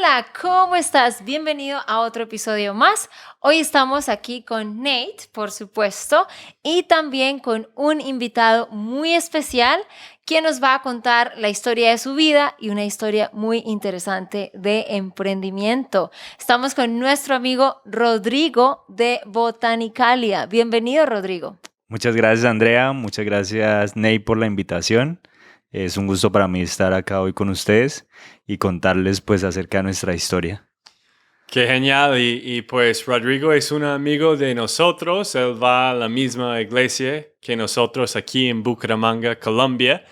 Hola, ¿cómo estás? Bienvenido a otro episodio más. Hoy estamos aquí con Nate, por supuesto, y también con un invitado muy especial, quien nos va a contar la historia de su vida y una historia muy interesante de emprendimiento. Estamos con nuestro amigo Rodrigo de Botanicalia. Bienvenido, Rodrigo. Muchas gracias, Andrea. Muchas gracias, Ney, por la invitación. Es un gusto para mí estar acá hoy con ustedes y contarles pues acerca de nuestra historia. Qué genial. Pues Rodrigo es un amigo de nosotros. Él va a la misma iglesia que nosotros aquí en Bucaramanga, Colombia.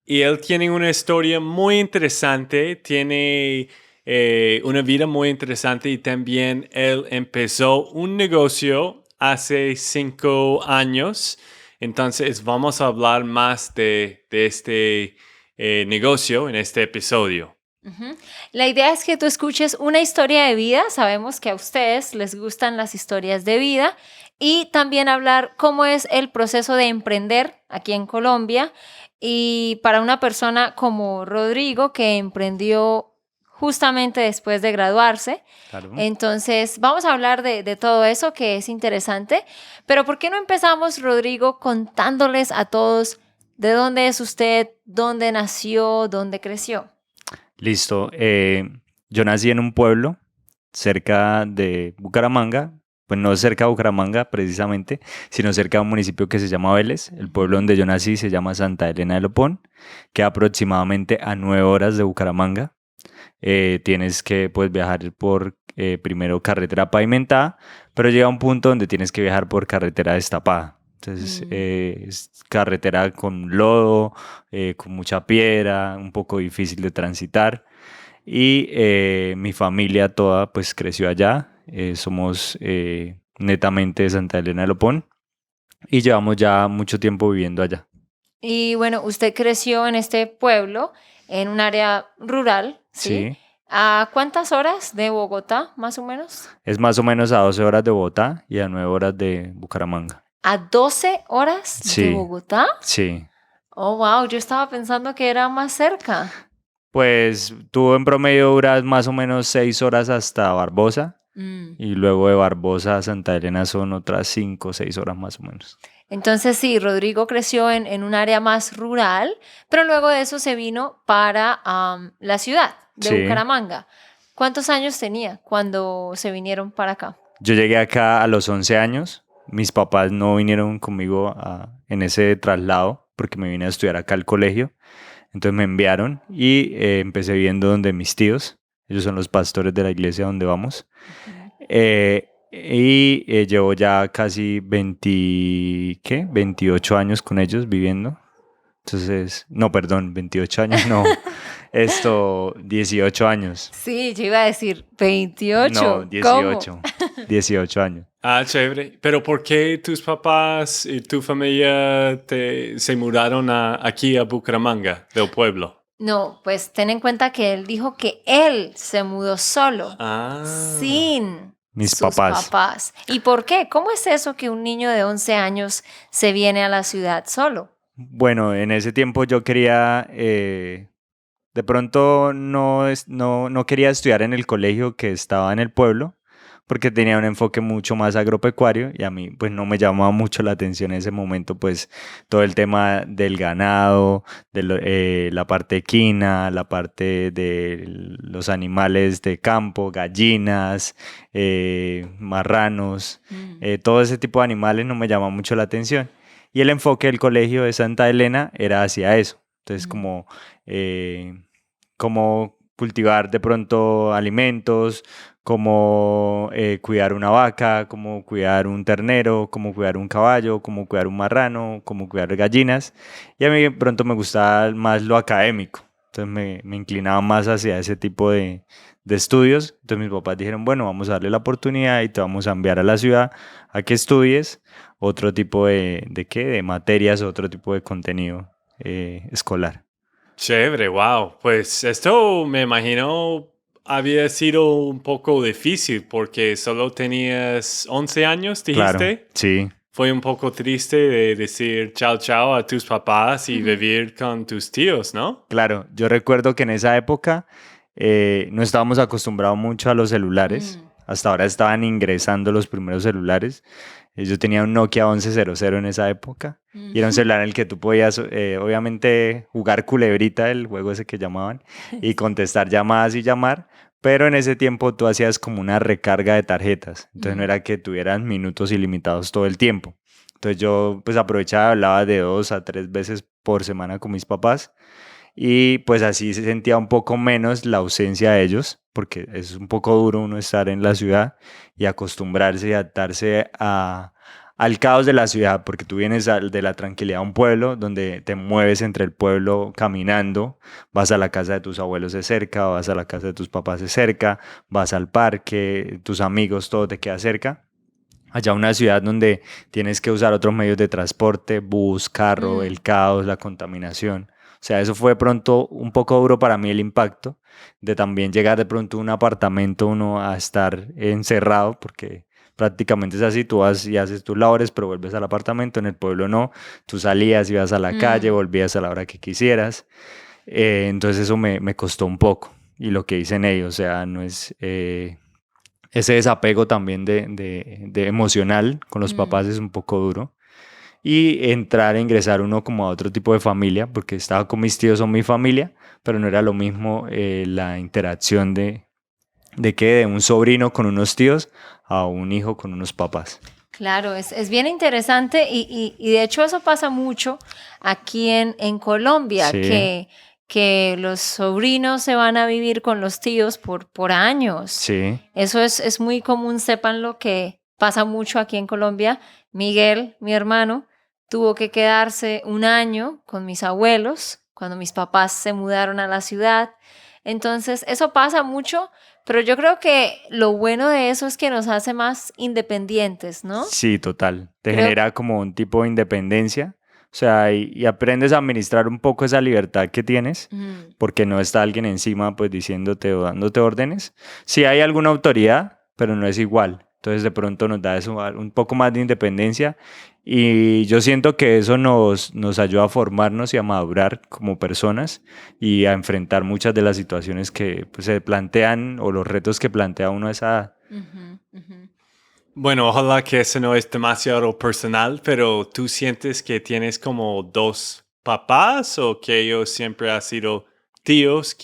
Y él tiene una historia muy interesante. Tiene una vida muy interesante y también él empezó un negocio hace 5 años. Entonces vamos a hablar más de este negocio en este episodio. Uh-huh. La idea es que tú escuches una historia de vida. Sabemos que a ustedes les gustan las historias de vida y también hablar cómo es el proceso de emprender aquí en Colombia y para una persona como Rodrigo que emprendió justamente después de graduarse. Claro. Entonces vamos a hablar de todo eso que es interesante, pero ¿por qué no empezamos, Rodrigo, contándoles a todos de dónde es usted, dónde nació, dónde creció? Listo. Yo nací en un pueblo cerca de Bucaramanga, pues no cerca de Bucaramanga precisamente, sino cerca de un municipio que se llama Vélez. El pueblo donde yo nací se llama Santa Elena del Opón, queda aproximadamente a 9 horas de Bucaramanga. Tienes que pues, viajar por primero carretera pavimentada, pero llega un punto donde tienes que viajar por carretera destapada. Entonces es carretera con lodo, con mucha piedra, un poco difícil de transitar. Y mi familia toda pues creció allá. Somos netamente de Santa Elena del Opón y llevamos ya mucho tiempo viviendo allá. Y bueno, usted creció en este pueblo, en un área rural, ¿sí? Sí. ¿A cuántas horas de Bogotá, más o menos? Es más o menos a 12 horas de Bogotá y a 9 horas de Bucaramanga. ¿A 12 horas de Sí, Bogotá? sí. Oh, wow, yo estaba pensando que era más cerca. Pues tú en promedio duras más o menos 6 horas hasta Barbosa y luego de Barbosa a Santa Elena son otras 5 o 6 horas más o menos. Entonces sí, Rodrigo creció en un área más rural, pero luego de eso se vino para la ciudad de Sí. Bucaramanga. ¿Cuántos años tenía cuando se vinieron para acá? Yo llegué acá a los 11 años. Mis papás no vinieron conmigo en ese traslado porque me vine a estudiar acá al colegio. Entonces me enviaron y empecé viviendo donde mis tíos. Ellos son los pastores de la iglesia donde vamos. Llevo ya casi 28 años con ellos viviendo. Entonces, no, perdón, 28 años, no. 18 años. Sí, yo iba a decir 28. No, 18. 18 años. Ah, chévere. Pero ¿por qué tus papás y tu familia se mudaron aquí a Bucaramanga, del pueblo? No, pues ten en cuenta que él dijo que él se mudó solo, sin Mis sus papás. ¿Y por qué? ¿Cómo es eso que un niño de 11 años se viene a la ciudad solo? Bueno, en ese tiempo yo quería, de pronto no quería estudiar en el colegio que estaba en el pueblo, porque tenía un enfoque mucho más agropecuario y a mí pues no me llamaba mucho la atención en ese momento pues todo el tema del ganado, la parte equina, la parte de los animales de campo, gallinas, marranos, todo ese tipo de animales no me llama mucho la atención. Y el enfoque del colegio de Santa Elena era hacia eso. Entonces, como cultivar de pronto alimentos, como cuidar una vaca, como cuidar un ternero, como cuidar un caballo, como cuidar un marrano, como cuidar gallinas. Y a mí de pronto me gustaba más lo académico. Entonces me inclinaba más hacia ese tipo de estudios. Entonces mis papás dijeron, bueno, vamos a darle la oportunidad y te vamos a enviar a la ciudad a que estudies otro tipo de materias, otro tipo de contenido escolar. Chévere, wow. Pues esto me imagino había sido un poco difícil porque solo tenías 11 años, dijiste. Claro, sí. Fue un poco triste de decir chao chao a tus papás y vivir con tus tíos, ¿no? Claro, yo recuerdo que en esa época no estábamos acostumbrados mucho a los celulares. Hasta ahora estaban ingresando los primeros celulares. Yo tenía un Nokia 1100 en esa época. Y era un celular en el que tú podías, obviamente, jugar culebrita, el juego ese que llamaban, y contestar llamadas y llamar. Pero en ese tiempo tú hacías como una recarga de tarjetas. Entonces no era que tuvieran minutos ilimitados todo el tiempo. Entonces yo pues aprovechaba, hablaba de 2 a 3 veces por semana con mis papás. Y pues así se sentía un poco menos la ausencia de ellos, porque es un poco duro uno estar en la ciudad y acostumbrarse y adaptarse al caos de la ciudad, porque tú vienes de la tranquilidad a un pueblo donde te mueves entre el pueblo caminando, vas a la casa de tus abuelos de cerca, vas a la casa de tus papás de cerca, vas al parque, tus amigos, todo te queda cerca. Allá una ciudad donde tienes que usar otros medios de transporte, bus, carro, el caos, la contaminación. O sea, eso fue de pronto un poco duro para mí el impacto de también llegar de pronto a un apartamento uno a estar encerrado, porque prácticamente es así, tú vas y haces tus labores, pero vuelves al apartamento, en el pueblo no, tú salías, ibas a la calle, volvías a la hora que quisieras. Entonces eso me costó un poco. Y lo que dicen ellos, o sea, no es... ese desapego también de emocional con los papás es un poco duro. Y ingresar uno como a otro tipo de familia, porque estaba con mis tíos, son mi familia, pero no era lo mismo la interacción de un sobrino con unos tíos a un hijo con unos papás. Claro, es bien interesante y de hecho eso pasa mucho aquí en Colombia, Sí. que los sobrinos se van a vivir con los tíos por años. Sí, Eso es muy común, sepan lo que pasa mucho aquí en Colombia. Miguel, mi hermano, tuvo que quedarse un año con mis abuelos cuando mis papás se mudaron a la ciudad. Entonces, eso pasa mucho, pero yo creo que lo bueno de eso es que nos hace más independientes, ¿no? sí, total. Te Creo- genera como un tipo de independencia. O sea, y aprendes a administrar un poco esa libertad que tienes, Mm, porque no está alguien encima pues diciéndote o dándote órdenes. Sí hay alguna autoridad, pero no es igual. Entonces de pronto nos da eso un poco más de independencia y yo siento que eso nos ayuda a formarnos y a madurar como personas y a enfrentar muchas de las situaciones que pues, se plantean o los retos que plantea uno a esa edad. ujú, ujú. Bueno, ojalá que eso no es demasiado personal, pero ¿tú sientes que tienes como dos papás o que ellos siempre han sido tíos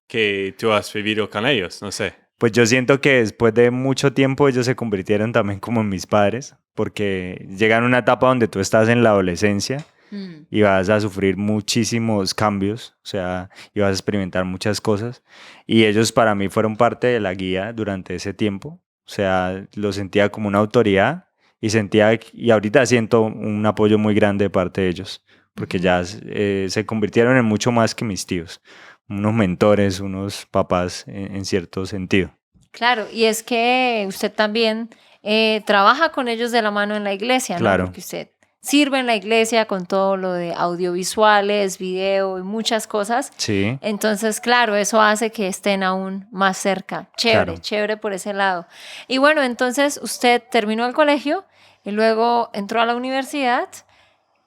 que tú has vivido con ellos? No sé. Pues yo siento que después de mucho tiempo ellos se convirtieron también como en mis padres, porque llegan a una etapa donde tú estás en la adolescencia Mm. y vas a sufrir muchísimos cambios, o sea, y vas a experimentar muchas cosas. Y ellos para mí fueron parte de la guía durante ese tiempo, o sea, lo sentía como una autoridad y ahorita siento un apoyo muy grande de parte de ellos, porque Ujú. ya se convirtieron en mucho más que mis tíos, unos mentores, unos papás en cierto sentido. Claro, y es que usted también trabaja con ellos de la mano en la iglesia, ¿no? Claro, Porque usted sirve en la iglesia con todo lo de audiovisuales, video y muchas cosas. sí, Entonces, claro, eso hace que estén aún más cerca. Chévere, claro. chévere por ese lado. Y bueno, entonces usted terminó el colegio y luego entró a la universidad.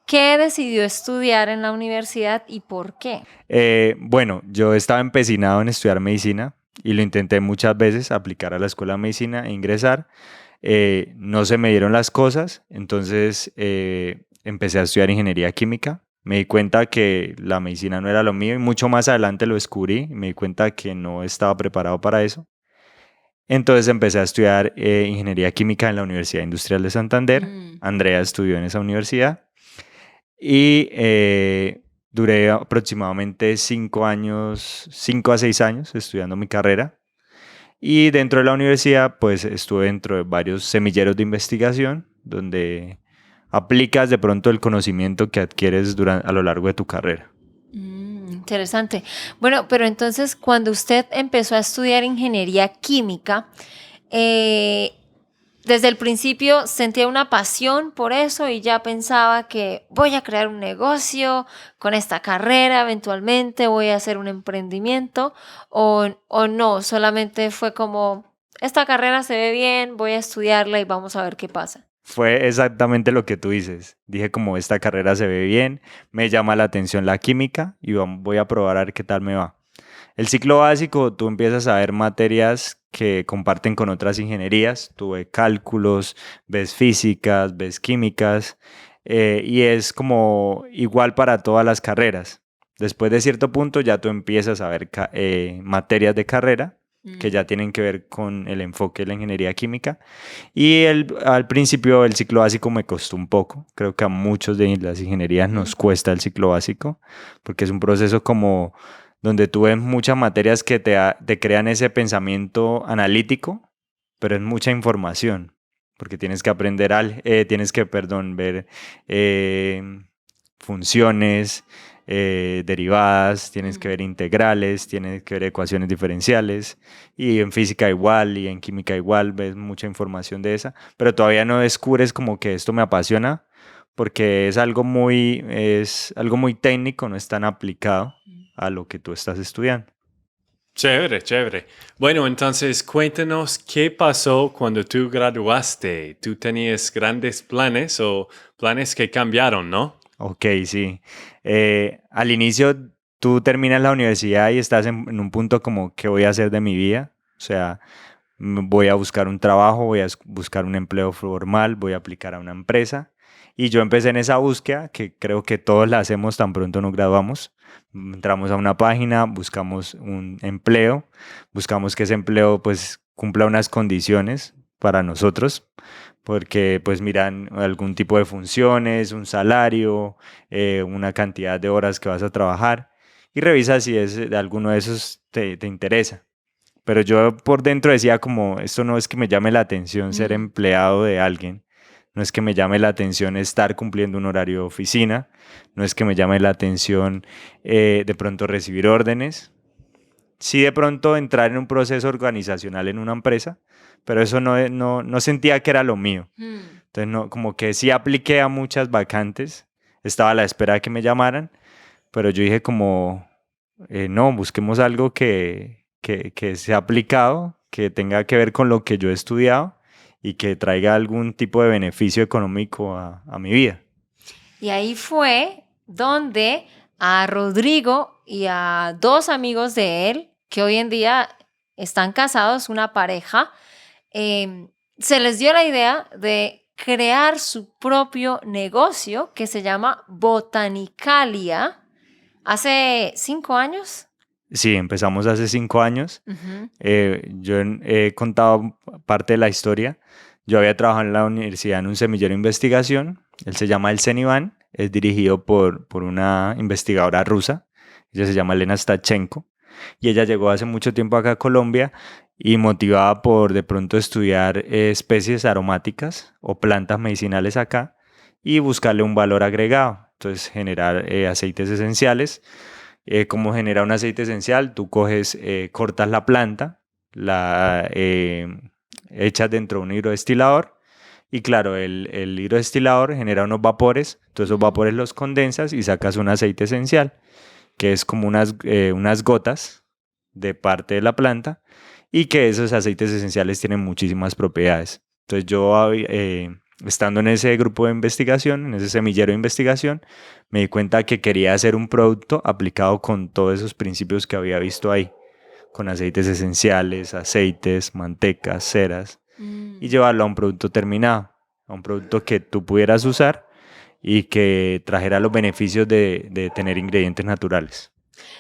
¿Qué decidió estudiar en la universidad y por qué? Bueno, yo estaba empecinado en estudiar medicina y lo intenté muchas veces, aplicar a la escuela de medicina e ingresar. No se me dieron las cosas, entonces empecé a estudiar ingeniería química. Me di cuenta que la medicina no era lo mío y mucho más adelante lo descubrí y me di cuenta que no estaba preparado para eso. Entonces empecé a estudiar ingeniería química en la Universidad Industrial de Santander. Mm. Andrea estudió en esa universidad y duré aproximadamente 5 años, 5 a 6 años estudiando mi carrera. Y dentro de la universidad, pues estuve dentro de varios semilleros de investigación, donde aplicas de pronto el conocimiento que adquieres a lo largo de tu carrera. Interesante. Bueno, pero entonces cuando usted empezó a estudiar ingeniería química, eh, desde el principio sentía una pasión por eso y ya pensaba que voy a crear un negocio con esta carrera, eventualmente voy a hacer un emprendimiento o no, solamente fue como, esta carrera se ve bien, voy a estudiarla y vamos a ver qué pasa. Fue exactamente lo que tú dices. Dije como esta carrera se ve bien, me llama la atención la química y voy a probar a ver qué tal me va. El ciclo básico, tú empiezas a ver materias que comparten con otras ingenierías. Tú ves cálculos, ves físicas, ves químicas, y es como igual para todas las carreras. Después de cierto punto ya tú empiezas a ver materias de carrera que ya tienen que ver con el enfoque de la ingeniería química. Y al principio el ciclo básico me costó un poco. Creo que a muchos de las ingenierías nos cuesta el ciclo básico, porque es un proceso como donde tú ves muchas materias que te crean ese pensamiento analítico, pero es mucha información, porque tienes que aprender, ver eh, funciones, derivadas, tienes que ver integrales, tienes que ver ecuaciones diferenciales, y en física igual, y en química igual, ves mucha información de esa, pero todavía no descubres como que esto me apasiona, porque es algo muy técnico, no es tan aplicado a lo que tú estás estudiando. Chévere, chévere. Bueno, entonces cuéntanos qué pasó cuando tú graduaste. ¿Tú tenías grandes planes o planes que cambiaron, no? Ok, sí. Al inicio tú terminas la universidad y estás en un punto como, ¿qué voy a hacer de mi vida? O sea, voy a buscar un trabajo, voy a buscar un empleo formal, voy a aplicar a una empresa. Y yo empecé en esa búsqueda, que creo que todos la hacemos tan pronto nos graduamos. Entramos a una página, buscamos un empleo, buscamos que ese empleo pues cumpla unas condiciones para nosotros, porque pues miran algún tipo de funciones, un salario, una cantidad de horas que vas a trabajar, y revisa si de alguno de esos te interesa. Pero yo por dentro decía como, esto no es que me llame la atención ser empleado de alguien, no es que me llame la atención estar cumpliendo un horario de oficina, no es que me llame la atención de pronto recibir órdenes, sí de pronto entrar en un proceso organizacional en una empresa, pero eso no sentía que era lo mío. Entonces, no, como que sí apliqué a muchas vacantes, estaba a la espera de que me llamaran, pero yo dije como, no, busquemos algo que sea aplicado, que tenga que ver con lo que yo he estudiado y que traiga algún tipo de beneficio económico a mi vida. Y ahí fue donde a Rodrigo y a dos amigos de él, que hoy en día están casados, una pareja, se les dio la idea de crear su propio negocio que se llama Botanicalia hace 5 años. Sí, empezamos hace 5 años. Ujú. Yo he contado parte de la historia. Yo había trabajado en la universidad en un semillero de investigación. Él se llama el CENIVAN. Es dirigido por una investigadora rusa. Ella se llama Elena Stachenko. Y ella llegó hace mucho tiempo acá a Colombia y motivada por de pronto estudiar especies aromáticas o plantas medicinales acá y buscarle un valor agregado. Entonces generar aceites esenciales. ¿Cómo genera un aceite esencial? Tú cortas la planta, la echas dentro de un hidrodestilador y claro, el hidrodestilador genera unos vapores, entonces esos vapores los condensas y sacas un aceite esencial, que es como unas gotas de parte de la planta y que esos aceites esenciales tienen muchísimas propiedades. Entonces yo estando en ese grupo de investigación, en ese semillero de investigación, me di cuenta que quería hacer un producto aplicado con todos esos principios que había visto ahí, con aceites esenciales, aceites, mantecas, ceras, y llevarlo a un producto terminado, a un producto que tú pudieras usar y que trajera los beneficios de tener ingredientes naturales.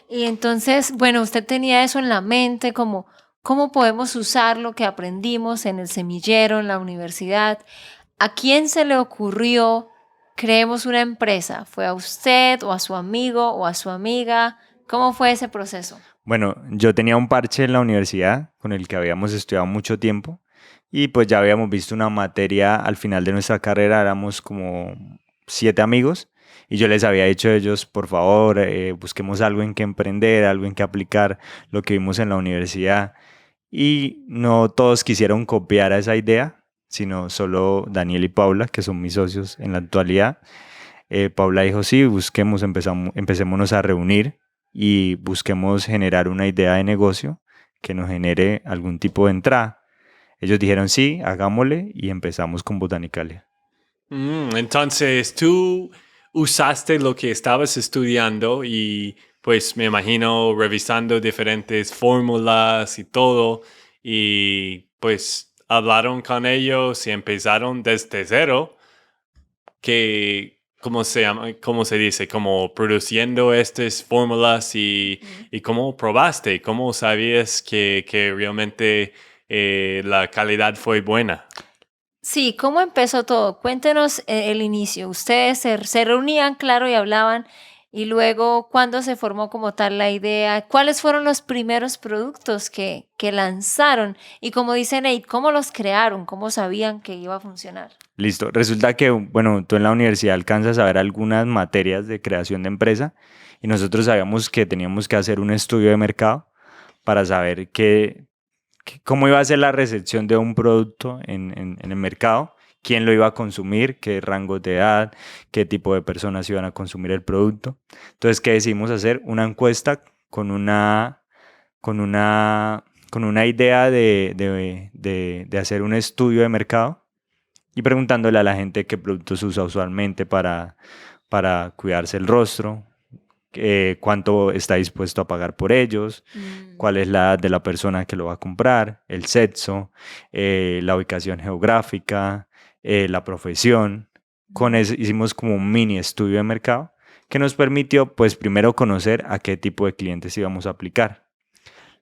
Y entonces, bueno, usted tenía eso en la mente, como cómo podemos usar lo que aprendimos en el semillero, en la universidad. ¿A quién se le ocurrió creemos una empresa? ¿Fue a usted o a su amigo o a su amiga? ¿Cómo fue ese proceso? Bueno, yo tenía un parche en la universidad con el que habíamos estudiado mucho tiempo y pues ya habíamos visto una materia al final de nuestra carrera, éramos como 7 amigos y yo les había dicho a ellos, por favor, busquemos algo en que emprender, algo en que aplicar lo que vimos en la universidad, y no todos quisieron copiar a esa idea, sino solo Daniel y Paula, que son mis socios en la actualidad. Paula dijo, sí, empecémonos a reunir y busquemos generar una idea de negocio que nos genere algún tipo de entrada. Ellos dijeron, sí, hagámosle, y empezamos con Botanicalia. Entonces tú usaste lo que estabas estudiando y pues me imagino revisando diferentes fórmulas y todo, y pues hablaron con ellos y empezaron desde cero, que, ¿cómo se llama? ¿Cómo se dice? Como produciendo estas fórmulas y cómo probaste, cómo sabías que realmente la calidad fue buena. Sí, ¿cómo empezó todo? Cuéntenos el inicio. Ustedes se reunían, claro, y hablaban, y luego, ¿cuándo se formó como tal la idea? ¿Cuáles fueron los primeros productos que lanzaron? Y como dice Nate, ¿cómo los crearon? ¿Cómo sabían que iba a funcionar? Listo. Resulta que, bueno, tú en la universidad alcanzas a ver algunas materias de creación de empresa y nosotros sabíamos que teníamos que hacer un estudio de mercado para saber cómo iba a ser la recepción de un producto en el mercado, quién lo iba a consumir, qué rangos de edad, qué tipo de personas iban a consumir el producto. Entonces, ¿qué decidimos hacer? Una encuesta con una idea de hacer un estudio de mercado y preguntándole a la gente qué productos usa usualmente para cuidarse el rostro, cuánto está dispuesto a pagar por ellos, cuál es la edad de la persona que lo va a comprar, el sexo, la ubicación geográfica, la profesión. Con eso hicimos como un mini estudio de mercado que nos permitió, pues, primero conocer a qué tipo de clientes íbamos a aplicar.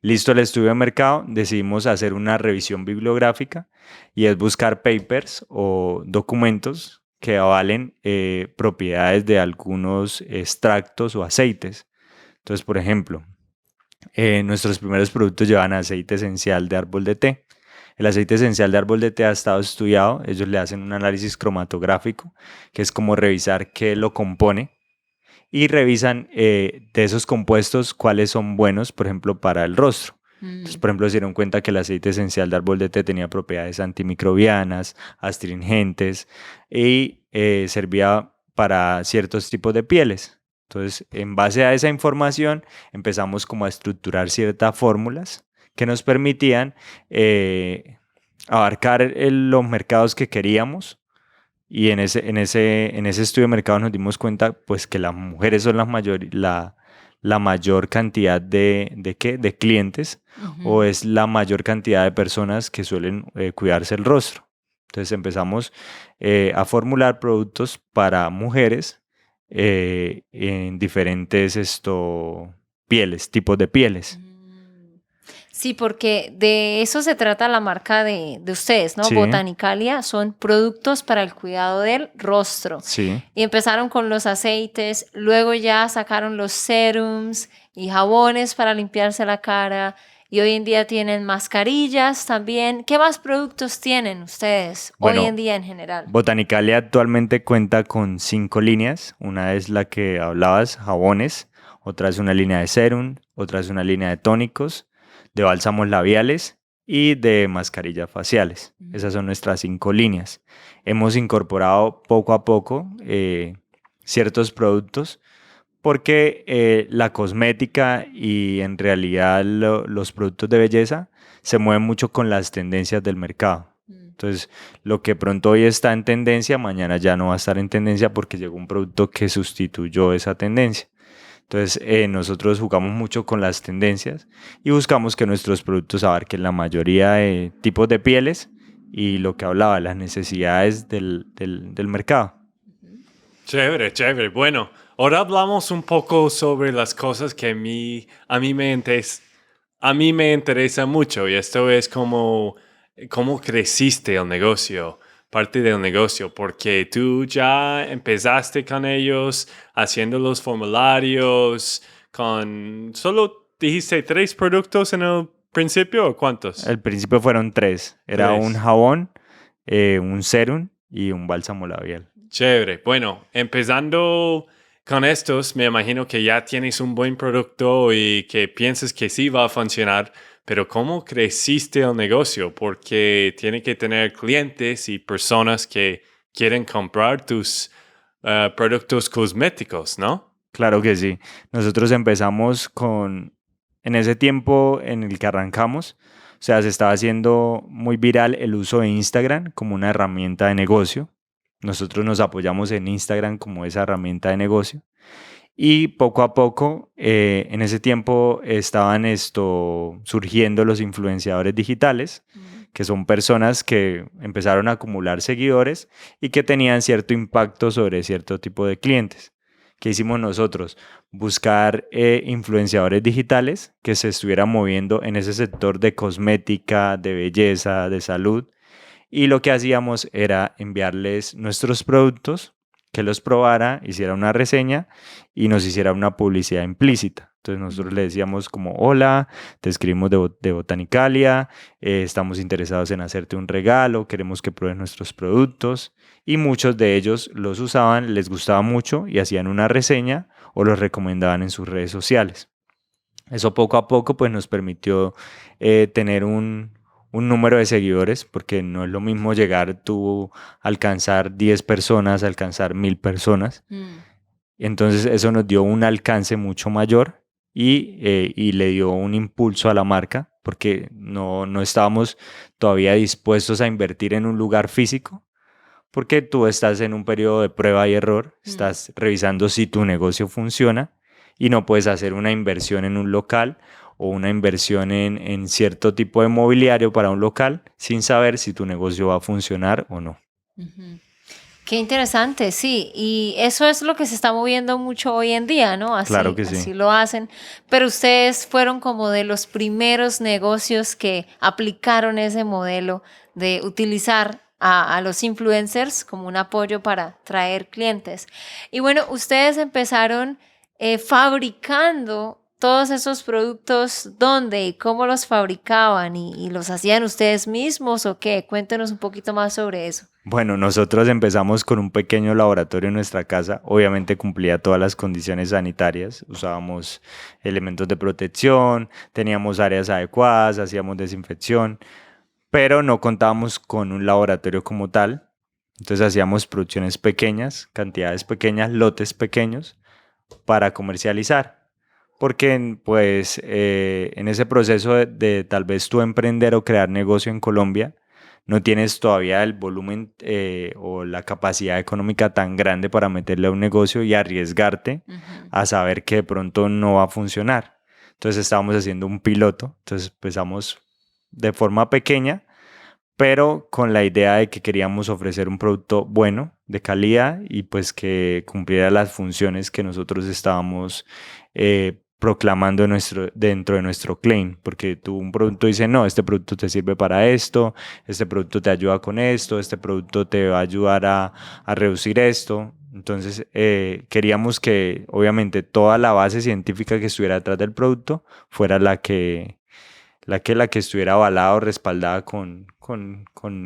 Listo el estudio de mercado, decidimos hacer una revisión bibliográfica y es buscar papers o documentos que avalen propiedades de algunos extractos o aceites. Entonces, por ejemplo, nuestros primeros productos llevan aceite esencial de árbol de té. El aceite esencial de árbol de té ha estado estudiado, ellos le hacen un análisis cromatográfico, que es como revisar qué lo compone, y revisan de esos compuestos cuáles son buenos, por ejemplo, para el rostro. Entonces, por ejemplo, se dieron cuenta que el aceite esencial de árbol de té tenía propiedades antimicrobianas, astringentes y servía para ciertos tipos de pieles. Entonces, en base a esa información, empezamos como a estructurar ciertas fórmulas que nos permitían abarcar los mercados que queríamos. Y en ese estudio de mercado nos dimos cuenta, pues, que las mujeres son la mayor cantidad de clientes, o es la mayor cantidad de personas que suelen cuidarse el rostro. Entonces empezamos a formular productos para mujeres en diferentes tipos de pieles. Sí, porque de eso se trata la marca de ustedes, ¿no? Sí. Botanicalia son productos para el cuidado del rostro. Sí. Y empezaron con los aceites, luego ya sacaron los serums y jabones para limpiarse la cara. Y hoy en día tienen mascarillas también. ¿Qué más productos tienen ustedes Bueno, hoy en día en general? Botanicalia actualmente cuenta con 5 líneas. Una es la que hablabas, jabones. Otra es una línea de serum. Otra es una línea de tónicos, de bálsamos labiales y de mascarillas faciales. Esas son nuestras 5 líneas. Hemos incorporado poco a poco ciertos productos porque la cosmética y en realidad los productos de belleza se mueven mucho con las tendencias del mercado. Entonces, lo que pronto hoy está en tendencia, mañana ya no va a estar en tendencia porque llegó un producto que sustituyó esa tendencia. Entonces, nosotros jugamos mucho con las tendencias y buscamos que nuestros productos abarquen la mayoría de tipos de pieles y lo que hablaba, las necesidades del mercado. Chévere, chévere. Bueno, ahora hablamos un poco sobre las cosas que a mí me interesa mucho, y esto es cómo creciste el negocio, parte del negocio, porque tú ya empezaste con ellos haciendo los formularios solo dijiste 3 productos en el principio, ¿o cuántos? Al principio fueron 3. Era 3. un jabón, un serum y un bálsamo labial. Chévere. Bueno, empezando con estos, me imagino que ya tienes un buen producto y que piensas que sí va a funcionar, pero ¿cómo creciste el negocio? Porque tiene que tener clientes y personas que quieren comprar tus productos cosméticos, ¿no? Claro que sí. Nosotros empezamos en ese tiempo en el que arrancamos, o sea, se estaba haciendo muy viral el uso de Instagram como una herramienta de negocio. Nosotros nos apoyamos en Instagram como esa herramienta de negocio Y poco a poco, en ese tiempo estaban surgiendo los influenciadores digitales, que son personas que empezaron a acumular seguidores y que tenían cierto impacto sobre cierto tipo de clientes. ¿Qué hicimos nosotros? Buscar influenciadores digitales que se estuvieran moviendo en ese sector de cosmética, de belleza, de salud. Y lo que hacíamos era enviarles nuestros productos, que los probara, hiciera una reseña y nos hiciera una publicidad implícita. Entonces nosotros le decíamos como, hola, te escribimos de Botanicalia, estamos interesados en hacerte un regalo, queremos que pruebes nuestros productos. Y muchos de ellos los usaban, les gustaba mucho y hacían una reseña o los recomendaban en sus redes sociales. Eso poco a poco pues nos permitió tener un número de seguidores, porque no es lo mismo llegar tú a alcanzar 10 personas, a alcanzar 1000 personas. Entonces eso nos dio un alcance mucho mayor y le dio un impulso a la marca, porque no estábamos todavía dispuestos a invertir en un lugar físico, porque tú estás en un periodo de prueba y error, estás revisando si tu negocio funciona y no puedes hacer una inversión en un local o una inversión en cierto tipo de mobiliario para un local sin saber si tu negocio va a funcionar o no. Qué interesante, sí. Y eso es lo que se está moviendo mucho hoy en día, ¿no? Así, claro que sí. Así lo hacen. Pero ustedes fueron como de los primeros negocios que aplicaron ese modelo de utilizar a los influencers como un apoyo para traer clientes. Y bueno, ustedes empezaron fabricando todos esos productos, ¿dónde y cómo los fabricaban? ¿Y los hacían ustedes mismos o qué? Cuéntenos un poquito más sobre eso. Bueno, nosotros empezamos con un pequeño laboratorio en nuestra casa. Obviamente cumplía todas las condiciones sanitarias. Usábamos elementos de protección, teníamos áreas adecuadas, hacíamos desinfección, pero no contábamos con un laboratorio como tal. Entonces hacíamos producciones pequeñas, cantidades pequeñas, lotes pequeños para comercializar. Porque pues en ese proceso de tal vez tú emprender o crear negocio en Colombia, no tienes todavía el volumen o la capacidad económica tan grande para meterle a un negocio y arriesgarte a saber que de pronto no va a funcionar. Entonces estábamos haciendo un piloto, entonces empezamos de forma pequeña, pero con la idea de que queríamos ofrecer un producto bueno, de calidad y pues que cumpliera las funciones que nosotros estábamos proclamando dentro de nuestro claim, porque tú un producto dice, no, este producto te sirve para esto, este producto te ayuda con esto, este producto te va a ayudar a reducir esto. Entonces queríamos que obviamente toda la base científica que estuviera detrás del producto fuera la que estuviera avalada o respaldada con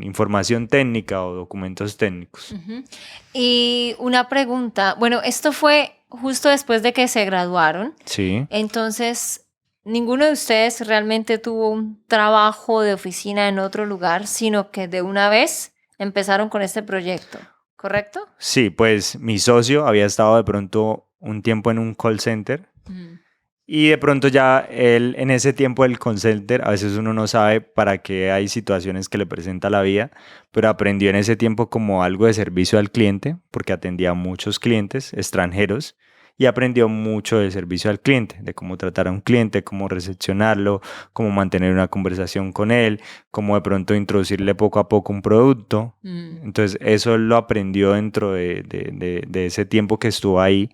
información técnica o documentos técnicos. Y una pregunta, bueno, esto fue justo después de que se graduaron. Sí. Entonces, ninguno de ustedes realmente tuvo un trabajo de oficina en otro lugar, sino que de una vez empezaron con este proyecto, ¿correcto? Sí, pues mi socio había estado de pronto un tiempo en un call center. Y de pronto ya él, en ese tiempo del call center, a veces uno no sabe para qué hay situaciones que le presenta la vida, pero aprendió en ese tiempo como algo de servicio al cliente, porque atendía a muchos clientes extranjeros y aprendió mucho de servicio al cliente, de cómo tratar a un cliente, cómo recepcionarlo, cómo mantener una conversación con él, cómo de pronto introducirle poco a poco un producto. Entonces eso lo aprendió dentro de ese tiempo que estuvo ahí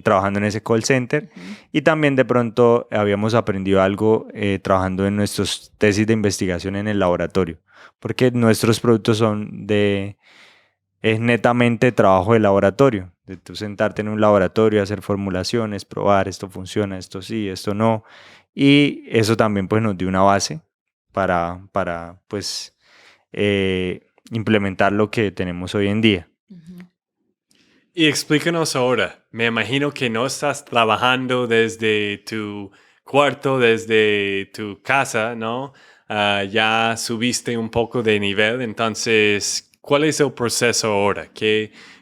trabajando en ese call center. Y también de pronto habíamos aprendido algo trabajando en nuestros tesis de investigación en el laboratorio, porque nuestros productos es netamente trabajo de laboratorio, de tú sentarte en un laboratorio, hacer formulaciones, probar esto funciona, esto sí, esto no, y eso también pues nos dio una base para pues implementar lo que tenemos hoy en día. Y explícanos ahora, me imagino que no estás trabajando desde tu cuarto, desde tu casa, ¿no? Ya subiste un poco de nivel, entonces, ¿cuál es el proceso ahora?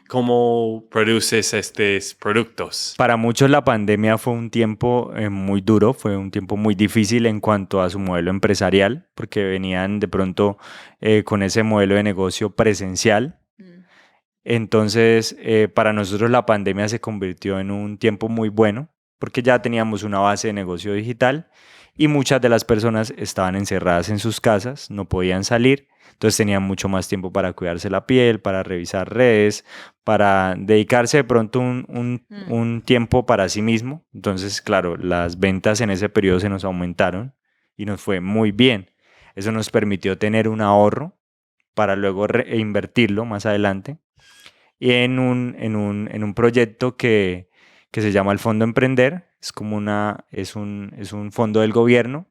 ¿Cómo produces estos productos? Para muchos la pandemia fue un tiempo muy duro, fue un tiempo muy difícil en cuanto a su modelo empresarial, porque venían de pronto con ese modelo de negocio presencial. Entonces, para nosotros la pandemia se convirtió en un tiempo muy bueno porque ya teníamos una base de negocio digital y muchas de las personas estaban encerradas en sus casas, no podían salir, entonces tenían mucho más tiempo para cuidarse la piel, para revisar redes, para dedicarse de pronto un tiempo para sí mismo. Entonces, claro, las ventas en ese periodo se nos aumentaron y nos fue muy bien. Eso nos permitió tener un ahorro para luego invertirlo más adelante y en un proyecto que se llama el Fondo Emprender. Es como es un fondo del gobierno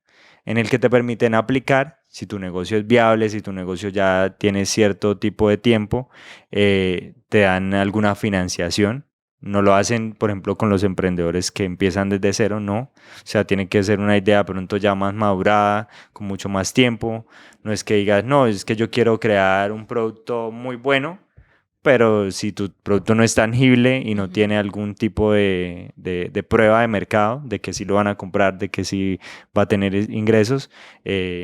en el que te permiten aplicar si tu negocio es viable, si tu negocio ya tiene cierto tipo de tiempo, te dan alguna financiación. No lo hacen, por ejemplo, con los emprendedores que empiezan desde cero, no. O sea, tiene que ser una idea pronto ya más madurada, con mucho más tiempo. No es que digas, no, es que yo quiero crear un producto muy bueno, pero si tu producto no es tangible y no tiene algún tipo de prueba de mercado, de que sí lo van a comprar, de que sí va a tener ingresos,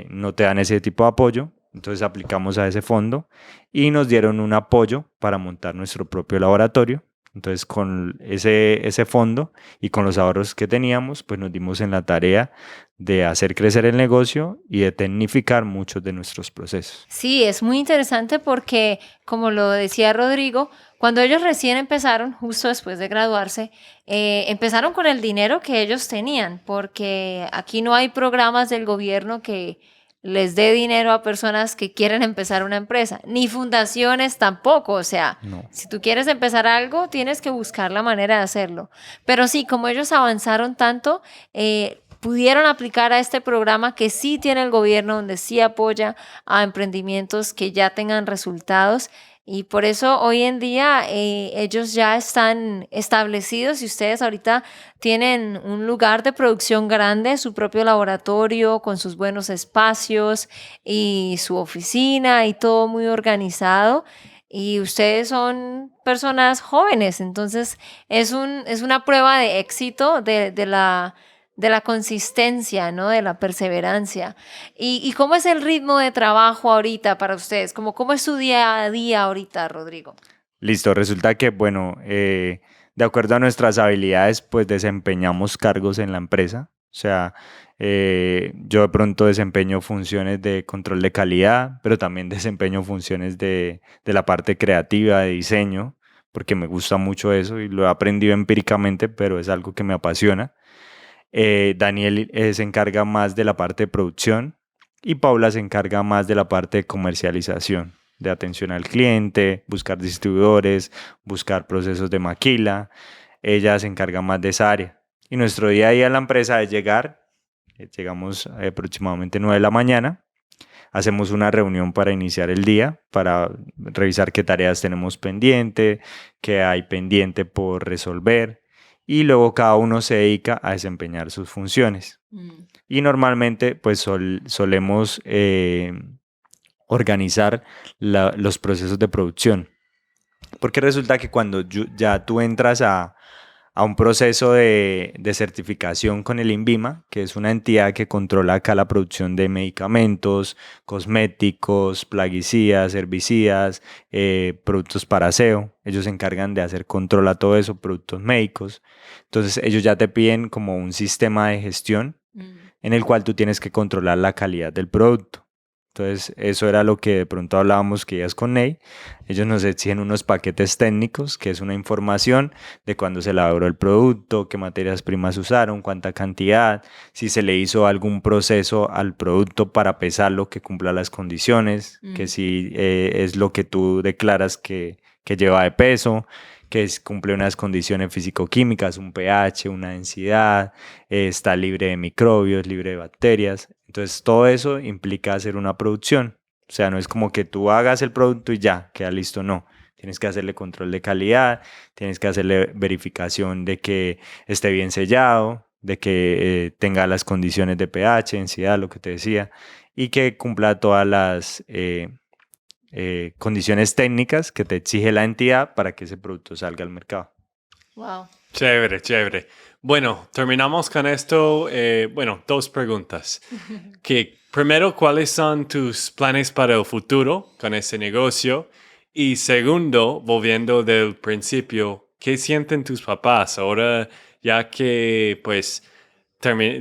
no te dan ese tipo de apoyo. Entonces aplicamos a ese fondo y nos dieron un apoyo para montar nuestro propio laboratorio. Entonces con ese fondo y con los ahorros que teníamos, pues nos dimos en la tarea de hacer crecer el negocio y de tecnificar muchos de nuestros procesos. Sí, es muy interesante porque, como lo decía Rodrigo, cuando ellos recién empezaron, justo después de graduarse, empezaron con el dinero que ellos tenían, porque aquí no hay programas del gobierno que les dé dinero a personas que quieren empezar una empresa, ni fundaciones tampoco. O sea, No. si tú quieres empezar algo, tienes que buscar la manera de hacerlo. Pero sí, como ellos avanzaron tanto, pudieron aplicar a este programa que sí tiene el gobierno, donde sí apoya a emprendimientos que ya tengan resultados. Y por eso hoy en día ellos ya están establecidos y ustedes ahorita tienen un lugar de producción grande, su propio laboratorio con sus buenos espacios y su oficina y todo muy organizado. Y ustedes son personas jóvenes, entonces es una prueba de éxito de la consistencia, ¿no? De la perseverancia. ¿Y cómo es el ritmo de trabajo ahorita para ustedes? ¿Cómo es su día a día ahorita, Rodrigo? Listo, resulta que, bueno, de acuerdo a nuestras habilidades, pues desempeñamos cargos en la empresa. O sea, yo de pronto desempeño funciones de control de calidad, pero también desempeño funciones de la parte creativa, de diseño, porque me gusta mucho eso y lo he aprendido empíricamente, pero es algo que me apasiona. Daniel se encarga más de la parte de producción y Paula se encarga más de la parte de comercialización, de atención al cliente, buscar distribuidores, buscar procesos de maquila. Ella se encarga más de esa área. Y nuestro día a día en la empresa es llegar, llegamos aproximadamente 9 de la mañana, hacemos una reunión para iniciar el día, para revisar qué tareas tenemos pendiente, qué hay pendiente por resolver y luego cada uno se dedica a desempeñar sus funciones. Y normalmente pues solemos organizar los procesos de producción. Porque resulta que cuando ya tú entras a un proceso de certificación con el INVIMA, que es una entidad que controla acá la producción de medicamentos, cosméticos, plaguicidas, herbicidas, productos para aseo. Ellos se encargan de hacer control a todo eso, productos médicos. Entonces ellos ya te piden como un sistema de gestión en el cual tú tienes que controlar la calidad del producto. Entonces, eso era lo que de pronto hablábamos que ibas con Ney. Ellos nos exigen unos paquetes técnicos, que es una información de cuándo se elaboró el producto, qué materias primas usaron, cuánta cantidad, si se le hizo algún proceso al producto para pesarlo que cumpla las condiciones, que si es lo que tú declaras que lleva de peso, que cumple unas condiciones físico-químicas, un pH, una densidad, está libre de microbios, libre de bacterias. Entonces, todo eso implica hacer una producción. O sea, no es como que tú hagas el producto y ya, queda listo, no. Tienes que hacerle control de calidad, tienes que hacerle verificación de que esté bien sellado, de que tenga las condiciones de pH, densidad, lo que te decía, y que cumpla todas las condiciones técnicas que te exige la entidad para que ese producto salga al mercado. Wow. Chévere, chévere. Bueno, terminamos con esto. Bueno, dos preguntas. Primero, ¿cuáles son tus planes para el futuro con ese negocio? Y segundo, volviendo del principio, ¿qué sienten tus papás ahora ya que pues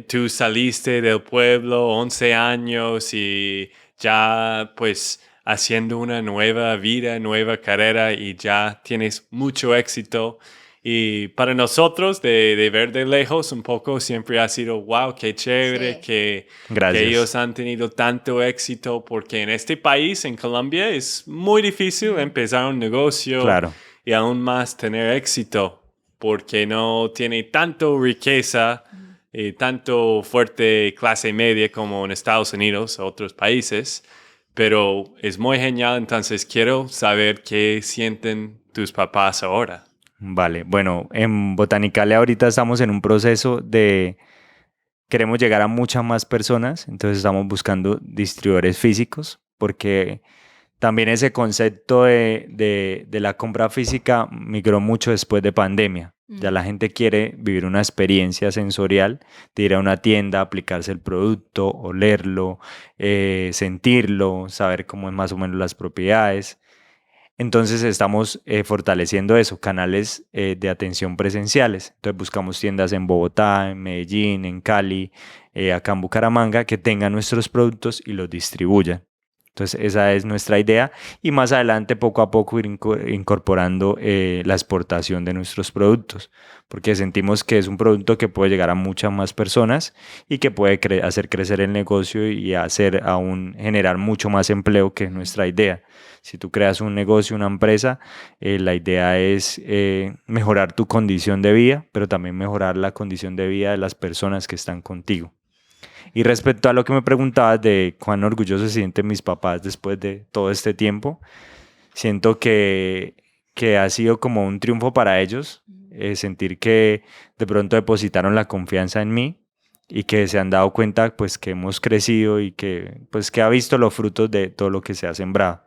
tú saliste del pueblo 11 años y ya pues haciendo una nueva vida, nueva carrera y ya tienes mucho éxito? Y para nosotros, de ver de lejos un poco, siempre ha sido, wow, qué chévere Sí. que Gracias. ellos han tenido tanto éxito, porque en este país, en Colombia, es muy difícil empezar un negocio Claro. y aún más tener éxito, porque no tiene tanto riqueza y tanto fuerte clase media como en Estados Unidos o otros países. Pero es muy genial, entonces quiero saber qué sienten tus papás ahora. Vale, bueno, en Botanicalia ahorita estamos en un proceso de, queremos llegar a muchas más personas, entonces estamos buscando distribuidores físicos, porque también ese concepto de la compra física migró mucho después de pandemia. Ya la gente quiere vivir una experiencia sensorial de ir a una tienda, aplicarse el producto, olerlo, sentirlo, saber cómo es más o menos las propiedades. Entonces estamos fortaleciendo eso, canales de atención presenciales. Entonces buscamos tiendas en Bogotá, en Medellín, en Cali, acá en Bucaramanga, que tengan nuestros productos y los distribuyan. Entonces esa es nuestra idea y más adelante poco a poco ir incorporando la exportación de nuestros productos, porque sentimos que es un producto que puede llegar a muchas más personas y que puede hacer crecer el negocio y hacer aún generar mucho más empleo, que es nuestra idea. Si tú creas un negocio, una empresa, la idea es mejorar tu condición de vida, pero también mejorar la condición de vida de las personas que están contigo. Y respecto a lo que me preguntabas de cuán orgullosos se sienten mis papás después de todo este tiempo, siento que ha sido como un triunfo para ellos, sentir que de pronto depositaron la confianza en mí y que se han dado cuenta pues que hemos crecido y que pues que ha visto los frutos de todo lo que se ha sembrado.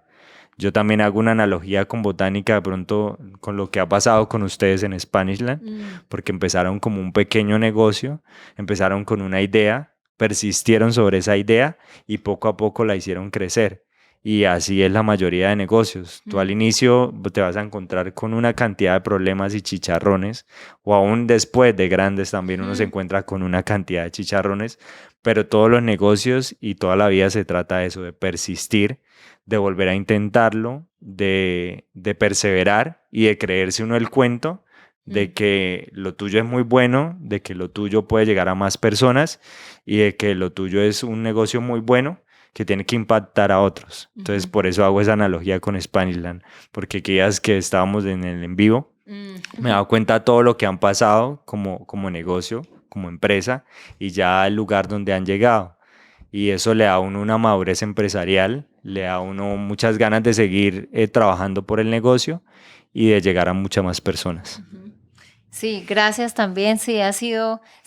Yo también hago una analogía con botánica de pronto con lo que ha pasado con ustedes en Spanishland, porque empezaron como un pequeño negocio, empezaron con una idea, persistieron sobre esa idea y poco a poco la hicieron crecer. Y así es la mayoría de negocios. Tú al inicio te vas a encontrar con una cantidad de problemas y chicharrones, o aún después de grandes también uno se encuentra con una cantidad de chicharrones, pero todos los negocios y toda la vida se trata de eso, de persistir, de volver a intentarlo, de perseverar y de creerse uno el cuento de que lo tuyo es muy bueno, de que lo tuyo puede llegar a más personas y de que lo tuyo es un negocio muy bueno que tiene que impactar a otros. Entonces, por eso hago esa analogía con Spanishland, porque aquellas que estábamos en el en vivo, me he dado cuenta de todo lo que han pasado como negocio, como empresa, y ya al lugar donde han llegado. Y eso le da a uno una madurez empresarial, le da a uno muchas ganas de seguir trabajando por el negocio y de llegar a muchas más personas. Sí, gracias también. Sí,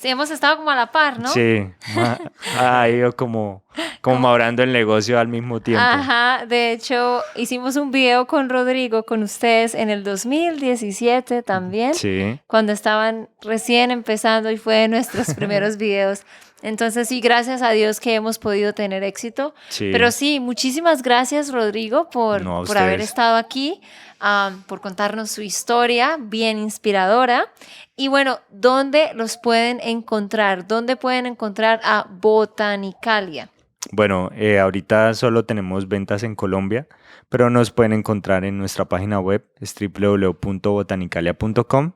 hemos estado como a la par, ¿no? Sí, ha ido como madurando el negocio al mismo tiempo. Ajá, de hecho, hicimos un video con Rodrigo, con ustedes en el 2017 también, Sí. cuando estaban recién empezando y fue de nuestros primeros videos. Entonces, sí, gracias a Dios que hemos podido tener éxito. Sí. Pero sí, muchísimas gracias, Rodrigo, por haber estado aquí, por contarnos su historia bien inspiradora. Y bueno, ¿dónde los pueden encontrar? ¿Dónde pueden encontrar a Botanicalia? Bueno, ahorita solo tenemos ventas en Colombia, pero nos pueden encontrar en nuestra página web, es www.botanicalia.com,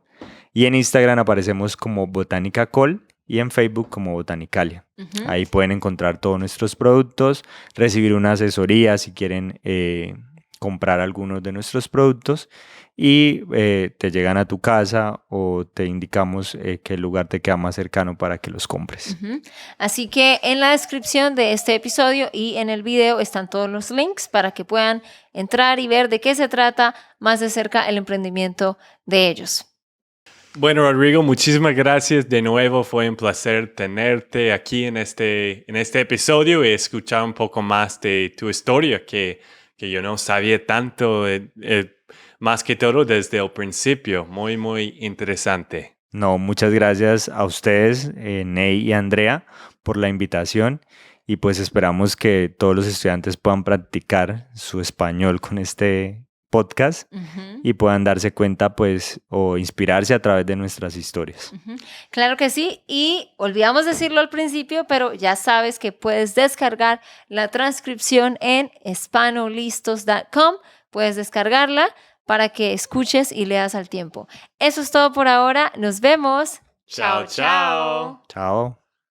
y en Instagram aparecemos como Botanica Col y en Facebook como Botanicalia. Ahí pueden encontrar todos nuestros productos, recibir una asesoría si quieren comprar algunos de nuestros productos y te llegan a tu casa o te indicamos qué lugar te queda más cercano para que los compres. Así que en la descripción de este episodio y en el video están todos los links para que puedan entrar y ver de qué se trata más de cerca el emprendimiento de ellos. Bueno, Rodrigo, muchísimas gracias de nuevo. Fue un placer tenerte aquí en este episodio y escuchar un poco más de tu historia que yo no sabía tanto, más que todo desde el principio. Muy, muy interesante. No, muchas gracias a ustedes, Ney y Andrea, por la invitación y pues esperamos que todos los estudiantes puedan practicar su español con este podcast Ujú. y puedan darse cuenta, pues, o inspirarse a través de nuestras historias. Claro que sí, y olvidamos decirlo al principio, pero ya sabes que puedes descargar la transcripción en hispanolistos.com, puedes descargarla para que escuches y leas al tiempo. Eso es todo por ahora, nos vemos. Chao, chao. Chao.